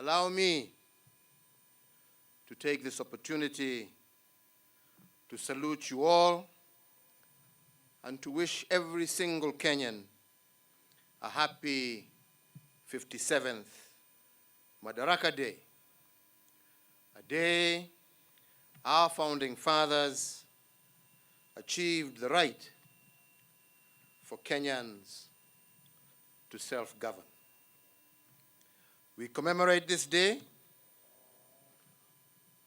Allow me to take this opportunity to salute you all and to wish every single Kenyan a happy 57th Madaraka Day. a day our founding fathers achieved the right for Kenyans to self-govern. We commemorate this day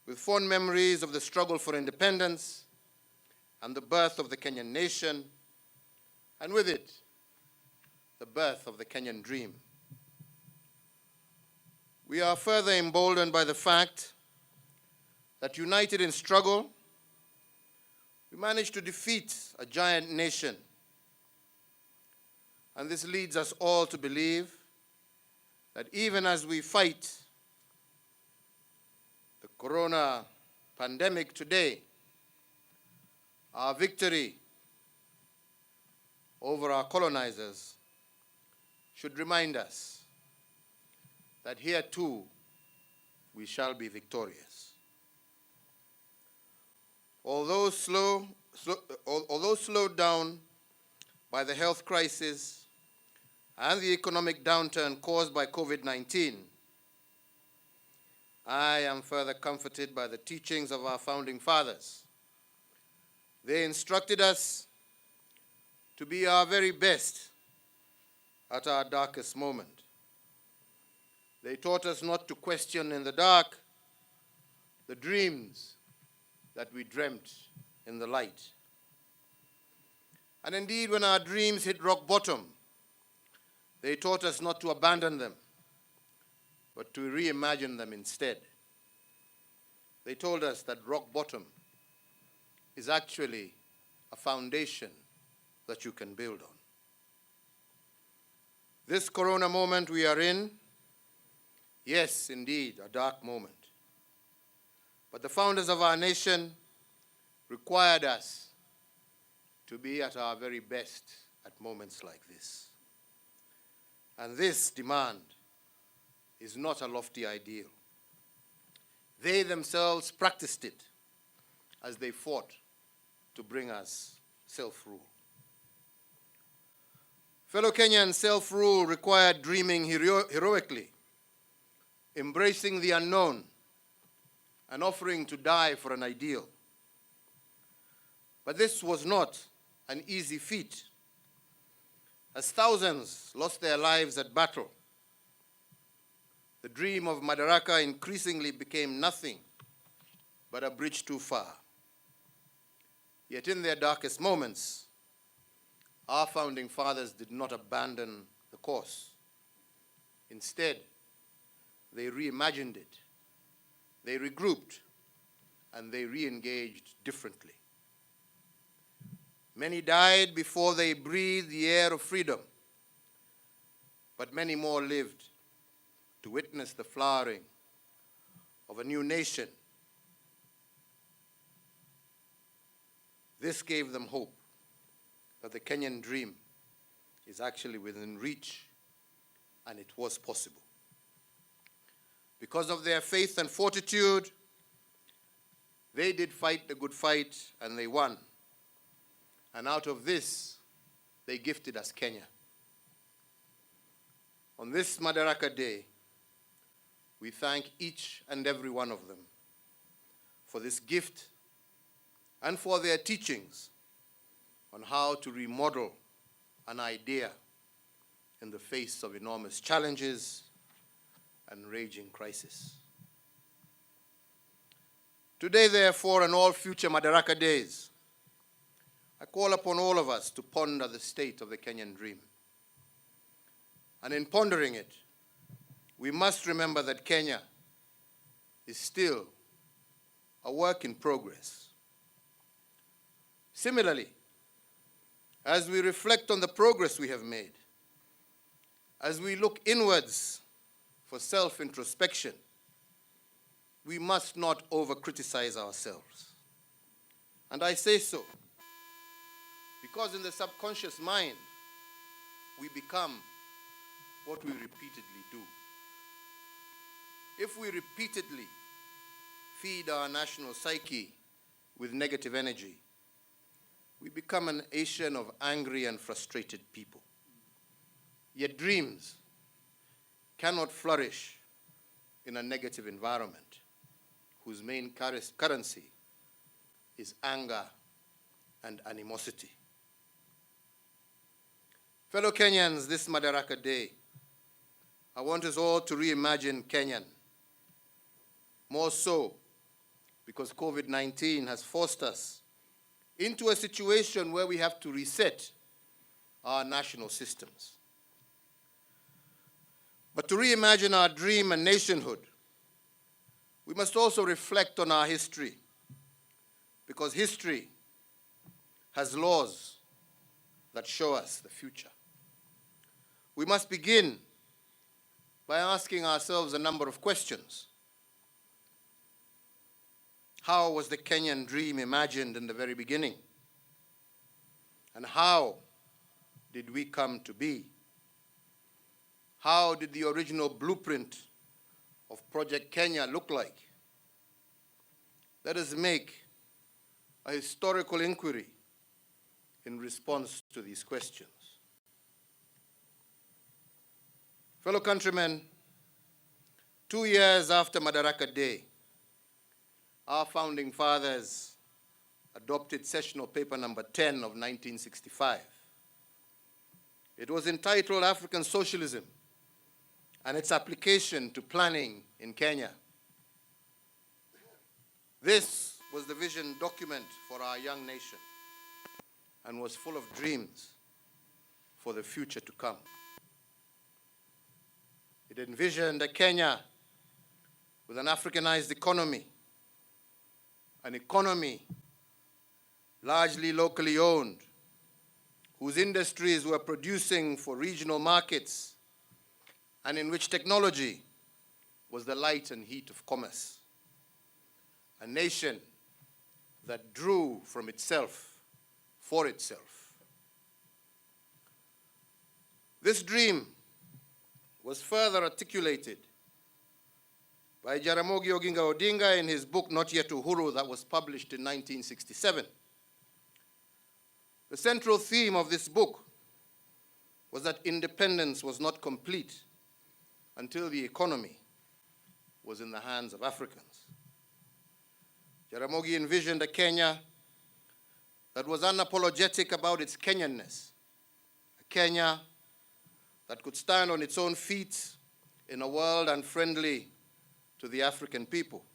with fond memories of the struggle for independence and the birth of the Kenyan nation, and with it, the birth of the Kenyan dream. We are further emboldened by the fact that, united in struggle, we managed to defeat a giant nation. And this leads us all to believe that even as we fight the corona pandemic today, our victory over our colonizers should remind us that here too we shall be victorious. Although slowed down by the health crisis and the economic downturn caused by COVID-19, I am further comforted by the teachings of our founding fathers. They instructed us to be our very best at our darkest moment. They taught us not to question in the dark the dreams that we dreamt in the light. And indeed, when our dreams hit rock bottom, they taught us not to abandon them, but to reimagine them instead. They told us that rock bottom is actually a foundation that you can build on. This corona moment we are in, yes, indeed, a dark moment. But the founders of our nation required us to be at our very best at moments like this. And this demand is not a lofty ideal. They themselves practiced it as they fought to bring us self-rule. Fellow Kenyans, self-rule required dreaming heroically, embracing the unknown, and offering to die for an ideal. But this was not an easy feat, as thousands lost their lives at battle. The dream of Madaraka increasingly became nothing but a bridge too far. Yet in their darkest moments, our founding fathers did not abandon the course. Instead, they reimagined it, they regrouped, and they re-engaged differently. Many died before they breathed the air of freedom, but many more lived to witness the flowering of a new nation. This gave them hope that the Kenyan dream is actually within reach, and it was possible. Because of their faith and fortitude, they did fight the good fight, and they won. And out of this, they gifted us Kenya. On this Madaraka Day, we thank each and every one of them for this gift and for their teachings on how to remodel an idea in the face of enormous challenges and raging crisis. Today, therefore, and all future Madaraka days, I call upon all of us to ponder the state of the Kenyan dream. And in pondering it, we must remember that Kenya is still a work in progress. Similarly, as we reflect on the progress we have made, as we look inwards for self-introspection, we must not over-criticize ourselves. And I say so because in the subconscious mind, we become what we repeatedly do. If we repeatedly feed our national psyche with negative energy, we become an nation of angry and frustrated people. Yet dreams cannot flourish in a negative environment. whose main currency is anger and animosity. Fellow Kenyans, this Madaraka Day, I want us all to reimagine Kenyan. More so because COVID-19 has forced us into a situation where we have to reset our national systems. But to reimagine our dream and nationhood, we must also reflect on our history, because history has laws that show us the future. We must begin by asking ourselves a number of questions. How was the Kenyan dream imagined in the very beginning? And how did we come to be? How did the original blueprint of Project Kenya look like? Let us make a historical inquiry in response to these questions. Fellow countrymen, 2 years after Madaraka Day, our founding fathers adopted sessional paper number 10 of 1965. It was entitled African Socialism and its application to planning in Kenya. This was the vision document for our young nation and was full of dreams for the future to come. It envisioned a Kenya with an Africanized economy, an economy largely locally owned, whose industries were producing for regional markets, and in which technology was the light and heat of commerce. A nation that drew from itself for itself. This dream was further articulated by Jaramogi Oginga Odinga in his book, Not Yet Uhuru, that was published in 1967. The central theme of this book was that independence was not complete until the economy was in the hands of Africans. Jaramogi envisioned a Kenya that was unapologetic about its Kenyanness, a Kenya that could stand on its own feet in a world unfriendly to the African people,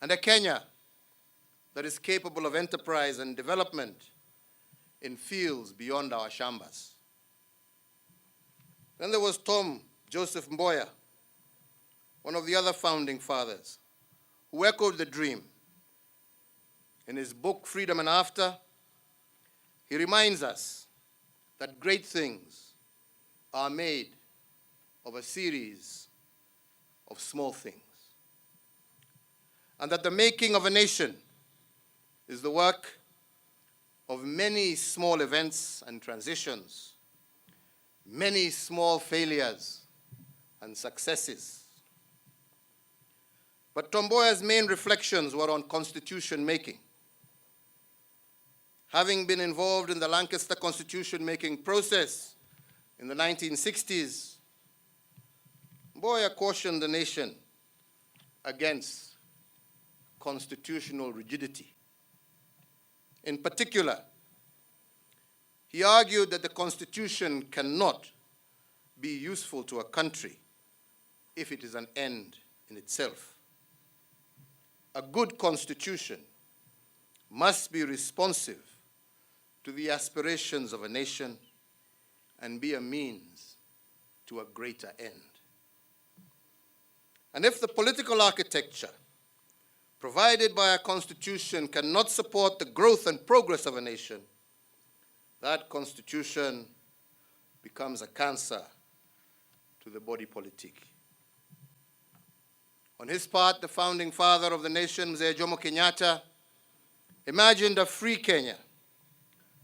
and a Kenya that is capable of enterprise and development in fields beyond our shambas. Then there was Tom Joseph Mboya, one of the other founding fathers, who echoed the dream. In his book, Freedom and After, he reminds us that great things are made of a series of small things, and that the making of a nation is the work of many small events and transitions, many small failures and successes. But Tom Mboya's main reflections were on constitution making. Having been involved in the Lancaster constitution making process in the 1960s, Mboya cautioned the nation against constitutional rigidity. In particular, he argued that the Constitution cannot be useful to a country if it is an end in itself. A good Constitution must be responsive to the aspirations of a nation and be a means to a greater end. And if the political architecture provided by a constitution cannot support the growth and progress of a nation, that constitution becomes a cancer to the body politic. On his part, the founding father of the nation, Mzee Jomo Kenyatta, imagined a free Kenya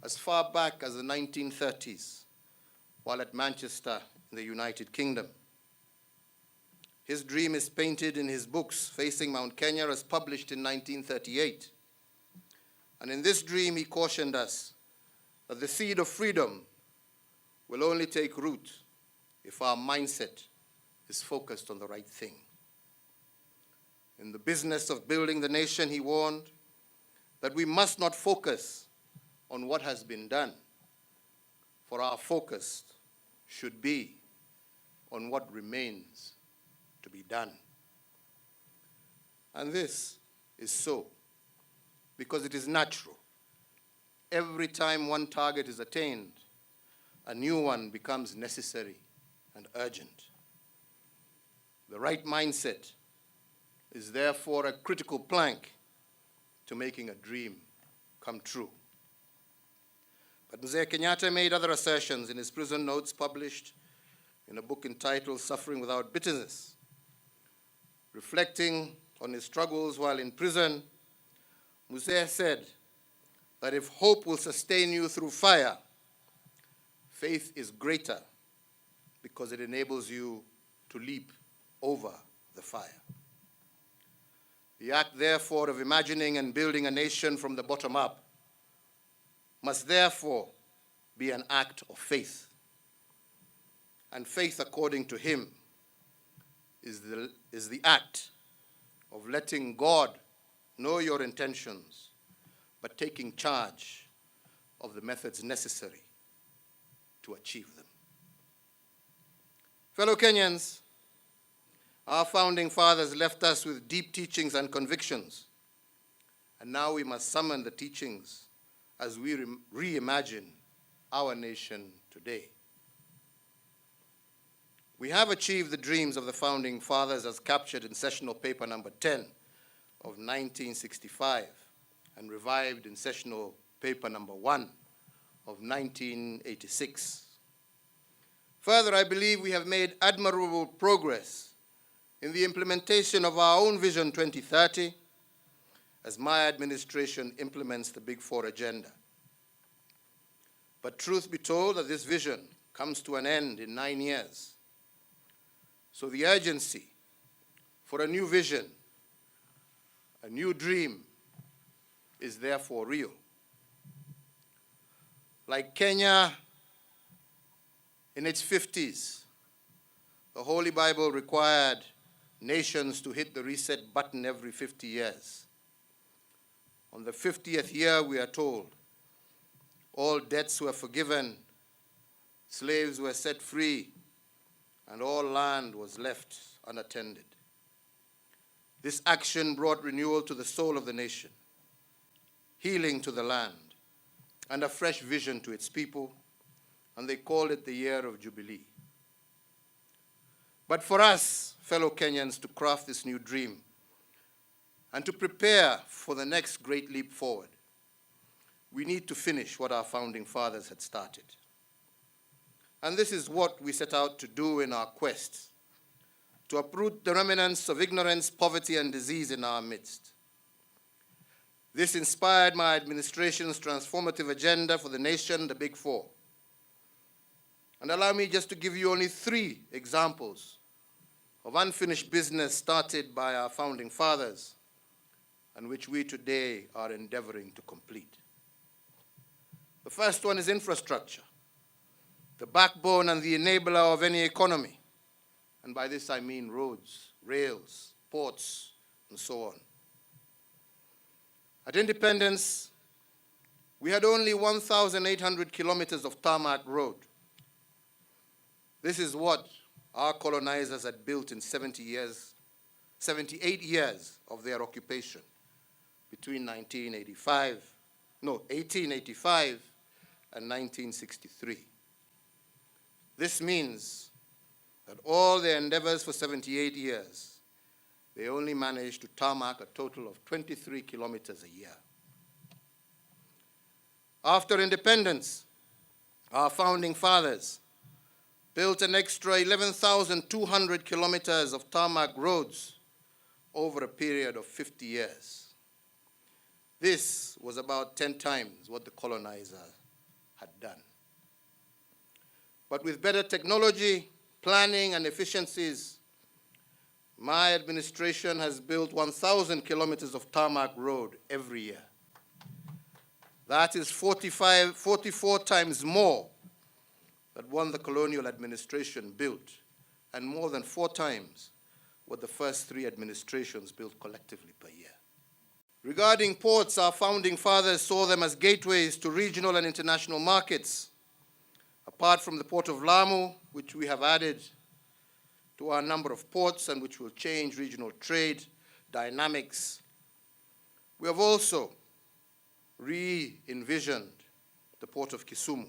as far back as the 1930s, while at Manchester in the United Kingdom. His dream is painted in his books, Facing Mount Kenya, as published in 1938. And in this dream, he cautioned us that the seed of freedom will only take root if our mindset is focused on the right thing. In the business of building the nation, he warned that we must not focus on what has been done, for our focus should be on what remains to be done. And this is so because it is natural. Every time one target is attained, a new one becomes necessary and urgent. The right mindset is therefore a critical plank to making a dream come true. But Mzee Kenyatta made other assertions in his prison notes published in a book entitled Suffering Without Bitterness. Reflecting on his struggles while in prison, Mzee said that if hope will sustain you through fire, faith is greater because it enables you to leap over the fire. The act, therefore, of imagining and building a nation from the bottom up must therefore be an act of faith. And faith, according to him, is the act of letting God know your intentions, but taking charge of the methods necessary to achieve them. Fellow Kenyans, our founding fathers left us with deep teachings and convictions, and now we must summon the teachings as we reimagine our nation today. We have achieved the dreams of the founding fathers as captured in sessional paper number 10 of 1965 and revived in sessional paper number 1 of 1986. Further, I believe we have made admirable progress in the implementation of our own Vision 2030 as my administration implements the Big Four agenda. But truth be told, that this vision comes to an end in 9 years. So the urgency for a new vision, a new dream, is therefore real. Like Kenya in its 50s, the Holy Bible required nations to hit the reset button every 50 years. On the 50th year, we are told, all debts were forgiven, slaves were set free, and all land was left unattended. This action brought renewal to the soul of the nation, healing to the land, and a fresh vision to its people, and they called it the Year of Jubilee. But for us, fellow Kenyans, to craft this new dream and to prepare for the next great leap forward, we need to finish what our founding fathers had started. And this is what we set out to do in our quest to uproot the remnants of ignorance, poverty, and disease in our midst. This inspired my administration's transformative agenda for the nation, the Big Four. And allow me just to give you only 3 examples of unfinished business started by our founding fathers and which we today are endeavoring to complete. The first one is infrastructure, the backbone and the enabler of any economy. And by this I mean roads, rails, ports, and so on. At independence, we had only 1,800 kilometers of tarmac road. This is what our colonizers had built in 78 years of their occupation between 1885 and 1963. This means that all their endeavors for 78 years, they only managed to tarmac a total of 23 kilometers a year. After independence, our founding fathers built an extra 11,200 kilometers of tarmac roads over a period of 50 years. This was about 10 times what the colonizer had done. But with better technology, planning, and efficiencies, my administration has built 1,000 kilometers of tarmac road every year. That is 44 times more than what the colonial administration built, and more than 4 times what the first 3 administrations built collectively per year. Regarding ports, our founding fathers saw them as gateways to regional and international markets. Apart from the port of Lamu, which we have added to our number of ports and which will change regional trade dynamics, we have also re-envisioned the port of Kisumu.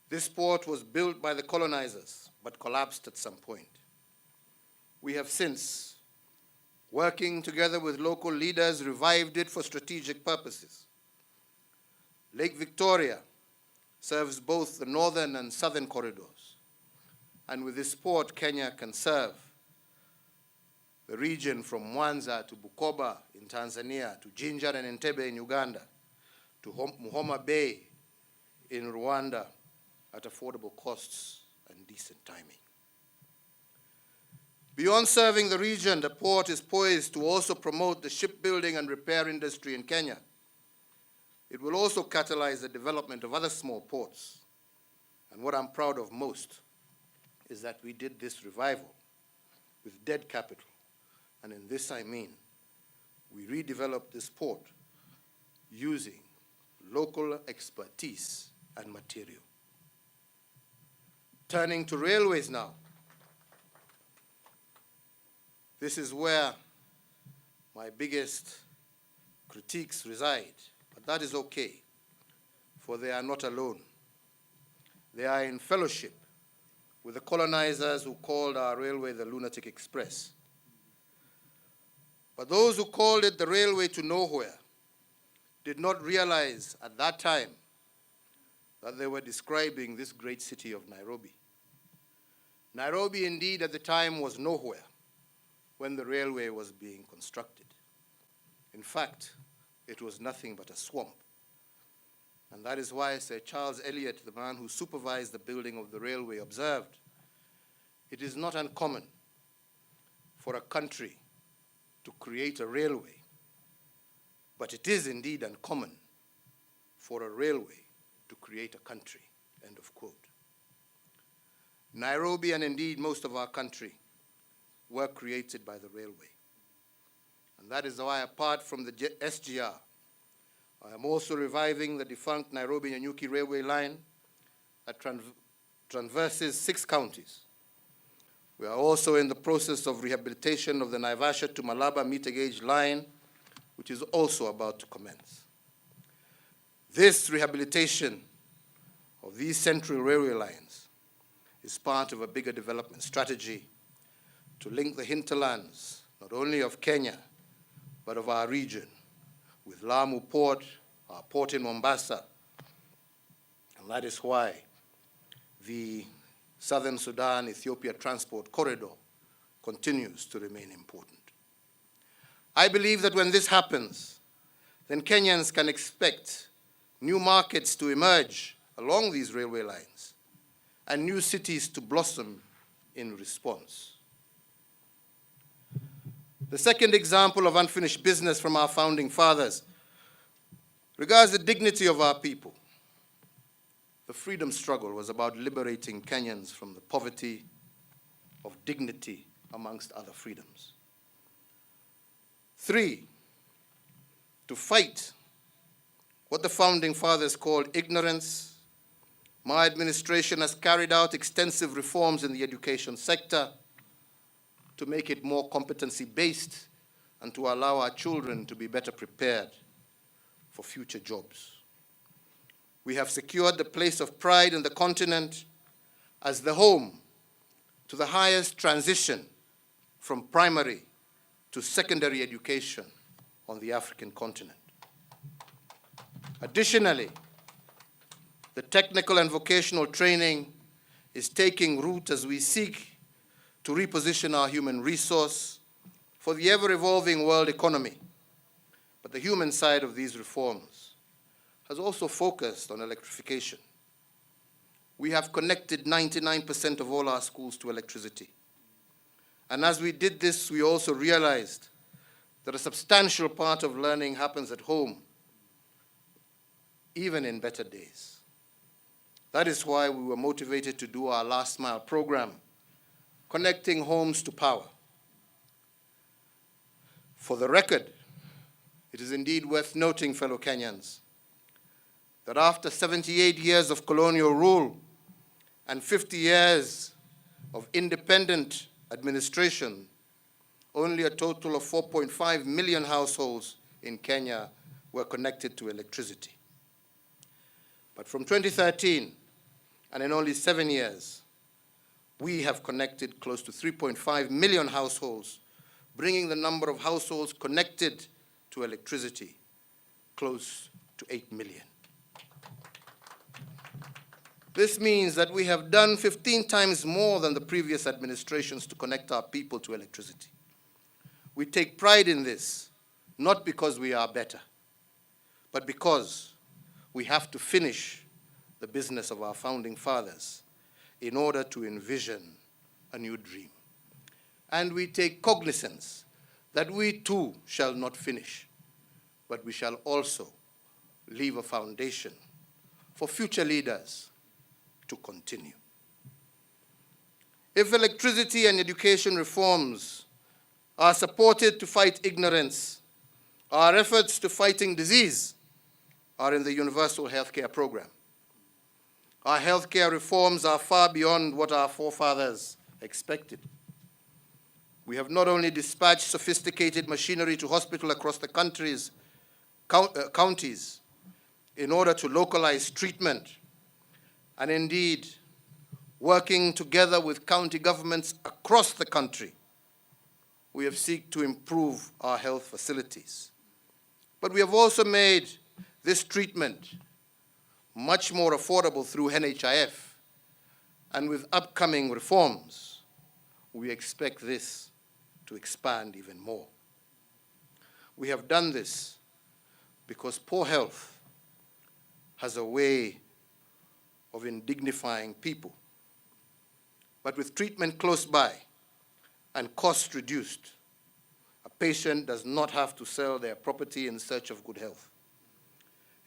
This port was built by the colonizers, but collapsed at some point. We have since, working together with local leaders, revived it for strategic purposes. Lake Victoria serves both the northern and southern corridors. And with this port, Kenya can serve the region from Mwanza to Bukoba in Tanzania, to Jinja and Entebbe in Uganda, to Muhoma Bay in Rwanda at affordable costs and decent timing. Beyond serving the region, the port is poised to also promote the shipbuilding and repair industry in Kenya. It will also catalyze the development of other small ports. And what I'm proud of most is that we did this revival with dead capital. And in this I mean, we redeveloped this port using local expertise and material. Turning to railways now. This is where my biggest critiques reside, but that is okay, for they are not alone. They are in fellowship with the colonizers who called our railway the Lunatic Express. But those who called it the railway to nowhere did not realize at that time that they were describing this great city of Nairobi. Nairobi, indeed, at the time was nowhere when the railway was being constructed. In fact, it was nothing but a swamp. And that is why Sir Charles Elliot, the man who supervised the building of the railway, observed, "It is not uncommon for a country to create a railway, but it is indeed uncommon for a railway to create a country," end of quote. Nairobi, and indeed most of our country, were created by the railway. And that is why, apart from the SGR, I am also reviving the defunct Nairobi-Nyanyuki railway line that traverses 6 counties. We are also in the process of rehabilitation of the Naivasha to Malaba meter gauge line, which is also about to commence. This rehabilitation of these central railway lines is part of a bigger development strategy to link the hinterlands, not only of Kenya, but of our region, with Lamu Port, our port in Mombasa. And that is why the Southern Sudan-Ethiopia transport corridor continues to remain important. I believe that when this happens, then Kenyans can expect new markets to emerge along these railway lines and new cities to blossom in response. The second example of unfinished business from our founding fathers regards the dignity of our people. The freedom struggle was about liberating Kenyans from the poverty of dignity, amongst other freedoms. 3, to fight what the founding fathers called ignorance, my administration has carried out extensive reforms in the education sector to make it more competency-based and to allow our children to be better prepared for future jobs. We have secured the place of pride in the continent as the home to the highest transition from primary to secondary education on the African continent. Additionally, the technical and vocational training is taking root as we seek to reposition our human resource for the ever-evolving world economy. But the human side of these reforms has also focused on electrification. We have connected 99% of all our schools to electricity. And as we did this, we also realized that a substantial part of learning happens at home, even in better days. That is why we were motivated to do our last mile program, connecting homes to power. For the record, it is indeed worth noting, fellow Kenyans, that after 78 years of colonial rule and 50 years of independent administration, only a total of 4.5 million households in Kenya were connected to electricity. But from 2013, and in only 7 years, we have connected close to 3.5 million households, bringing the number of households connected to electricity close to 8 million. This means that we have done 15 times more than the previous administrations to connect our people to electricity. We take pride in this, not because we are better, but because we have to finish the business of our founding fathers in order to envision a new dream. And we take cognizance that we too shall not finish, but we shall also leave a foundation for future leaders to continue. If electricity and education reforms are supported to fight ignorance, our efforts to fighting disease are in the universal healthcare program. Our healthcare reforms are far beyond what our forefathers expected. We have not only dispatched sophisticated machinery to hospitals across the country's counties in order to localize treatment, and indeed working together with county governments across the country, we have sought to improve our health facilities. But we have also made this treatment much more affordable through NHIF, and with upcoming reforms, we expect this to expand even more. We have done this because poor health has a way of indignifying people. But with treatment close by and costs reduced, a patient does not have to sell their property in search of good health.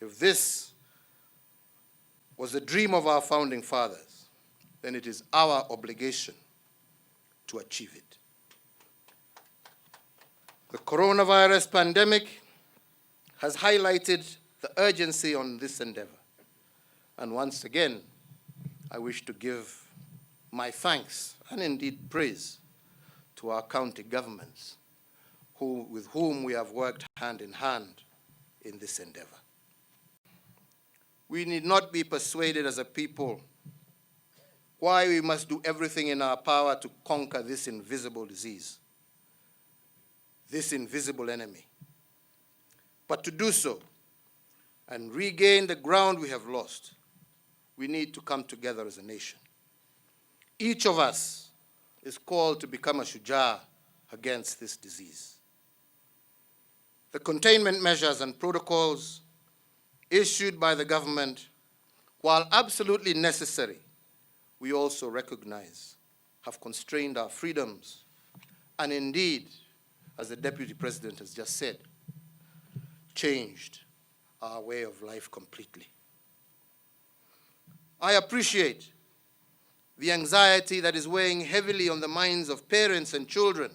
If this was the dream of our founding fathers, then it is our obligation to achieve it. The coronavirus pandemic has highlighted the urgency on this endeavor. And once again, I wish to give my thanks and indeed praise to our county governments with whom we have worked hand in hand in this endeavor. We need not be persuaded as a people why we must do everything in our power to conquer this invisible disease, this invisible enemy. But to do so and regain the ground we have lost, we need to come together as a nation. Each of us is called to become a shujaa against this disease. The containment measures and protocols issued by the government, while absolutely necessary, we also recognize have constrained our freedoms and indeed, as the Deputy President has just said, changed our way of life completely. I appreciate the anxiety that is weighing heavily on the minds of parents and children,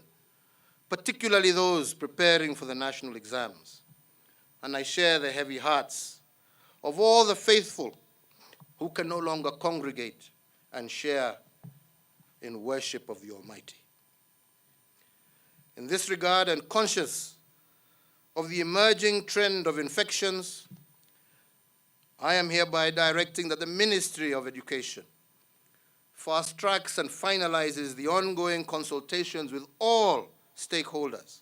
particularly those preparing for the national exams. And I share the heavy hearts of all the faithful who can no longer congregate and share in worship of the Almighty. In this regard, and conscious of the emerging trend of infections, I am hereby directing that the Ministry of Education fast-tracks and finalizes the ongoing consultations with all stakeholders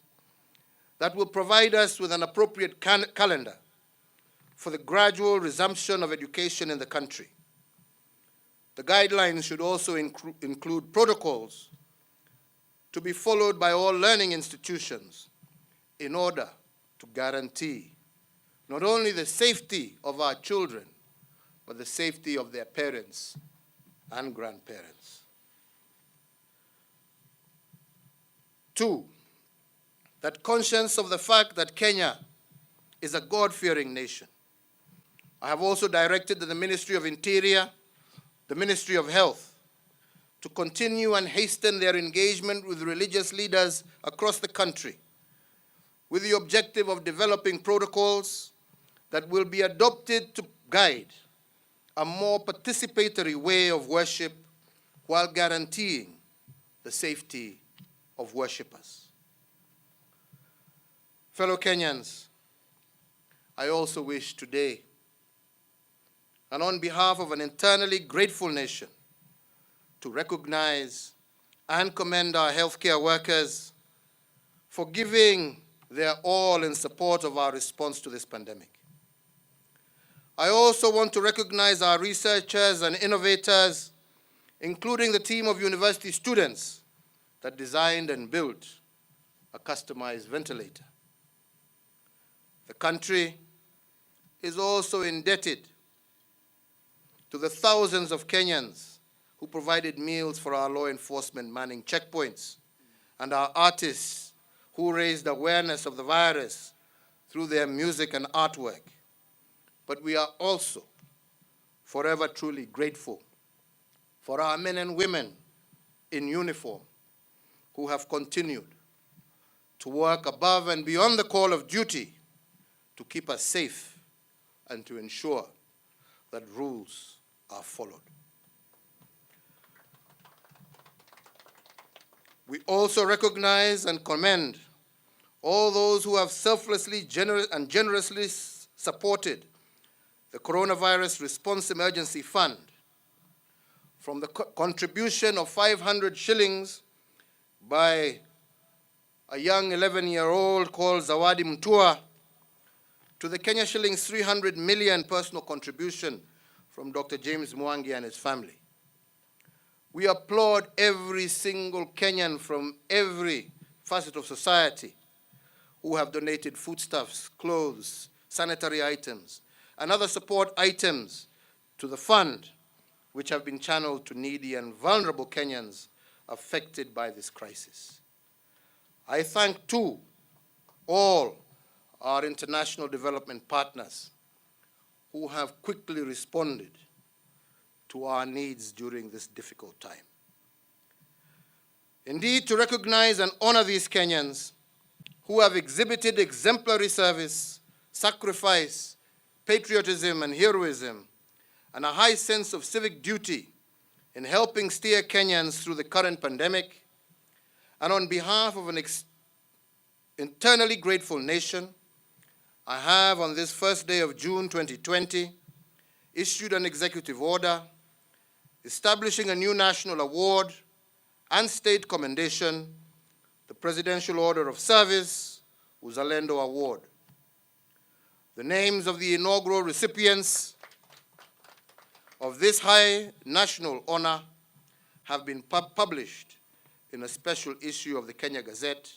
that will provide us with an appropriate calendar for the gradual resumption of education in the country. The guidelines should also include protocols to be followed by all learning institutions in order to guarantee not only the safety of our children, but the safety of their parents and grandparents. 2, that conscious of the fact that Kenya is a God-fearing nation, I have also directed that the Ministry of Interior, the Ministry of Health, to continue and hasten their engagement with religious leaders across the country, with the objective of developing protocols that will be adopted to guide a more participatory way of worship while guaranteeing the safety of worshippers. Fellow Kenyans, I also wish today, and on behalf of an eternally grateful nation, to recognize and commend our healthcare workers for giving their all in support of our response to this pandemic. I also want to recognize our researchers and innovators, including the team of university students that designed and built a customized ventilator. The country is also indebted to the thousands of Kenyans who provided meals for our law enforcement manning checkpoints, and our artists who raised awareness of the virus through their music and artwork. But we are also forever truly grateful for our men and women in uniform who have continued to work above and beyond the call of duty to keep us safe and to ensure that rules are followed. We also recognize and commend all those who have selflessly generously supported the Coronavirus Response Emergency Fund, from the contribution of 500 shillings by a young 11-year-old called Zawadi Mtua, to the Kenya shillings 300 million personal contribution from Dr. James Mwangi and his family. We applaud every single Kenyan from every facet of society who have donated foodstuffs, clothes, sanitary items, and other support items to the fund, which have been channeled to needy and vulnerable Kenyans affected by this crisis. I thank, too, all our international development partners who have quickly responded to our needs during this difficult time. Indeed, to recognize and honor these Kenyans who have exhibited exemplary service, sacrifice, patriotism, and heroism, and a high sense of civic duty in helping steer Kenyans through the current pandemic, and on behalf of an eternally grateful nation, I have, on this first day of June 2020, issued an executive order establishing a new national award and state commendation, the Presidential Order of Service, Uzalendo Award. The names of the inaugural recipients of this high national honor have been published in a special issue of the Kenya Gazette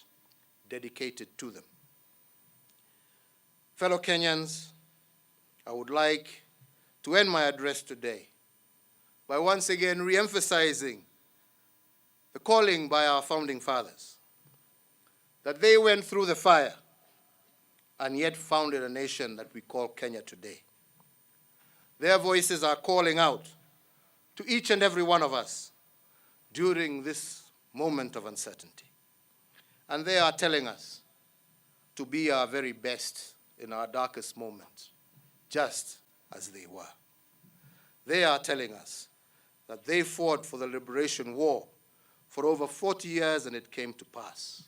dedicated to them. Fellow Kenyans, I would like to end my address today by once again re-emphasizing the calling by our founding fathers, that they went through the fire and yet founded a nation that we call Kenya today. Their voices are calling out to each and every one of us during this moment of uncertainty. And they are telling us to be our very best in our darkest moments, just as they were. They are telling us that they fought for the liberation war for over 40 years and it came to pass.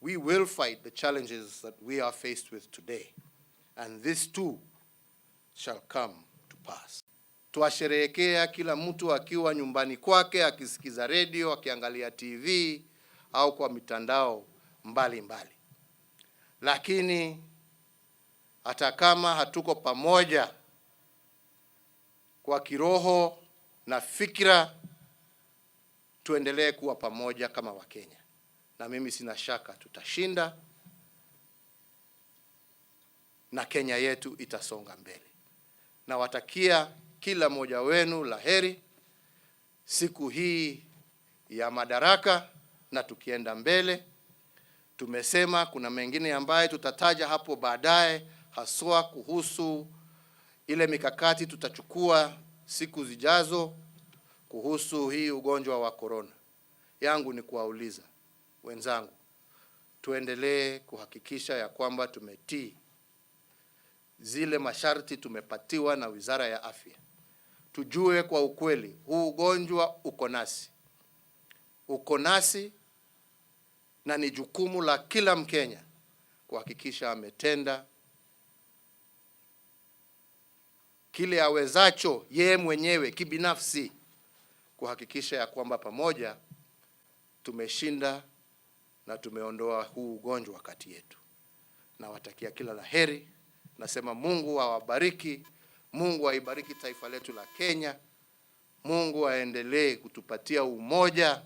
We will fight the challenges that we are faced with today, and this too shall come to pass. Tuasherehekea kila mtu akiwa nyumbani kwake, akisikiza radio, akiangalia TV au kwa mitandao mbali. Lakini hata kama hatuko pamoja kwa kiroho na fikra, tuendelee kuwa pamoja kama Wakenya. Na mimi sina shaka tutashinda na Kenya yetu itasonga mbele. Nawatakia kila mmoja wenu laheri siku hii ya Madaraka, na tukienda mbele. Tumesema kuna mengine ambayo tutataja hapo baadaye, haswa kuhusu ile mikakati tutachukua siku zijazo kuhusu hii ugonjwa wa corona, yangu ni kuwauliza wenzangu, tuendelee kuhakikisha ya kwamba tumetii zile masharti tumepatiwa na Wizara ya Afya. Tujue kwa ukweli huu ugonjwa uko nasi na ni jukumu la kila Mkenya kuhakikisha ametenda kile awezacho yeye mwenyewe kibinafsi kuhakikisha ya kwamba pamoja tumeshinda na tumeondoa huu ugonjwa kati yetu. Nawatakia kila laheri. Nasema Mungu awabariki, Mungu aibariki taifa letu la Kenya. Mungu aendelee kutupatia umoja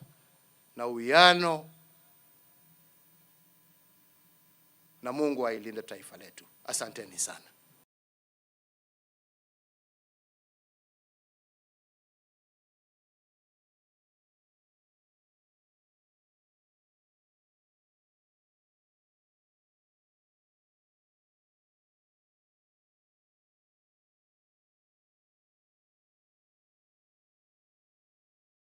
na uwiano, na Mungu ailinde taifa letu. Asanteni sana.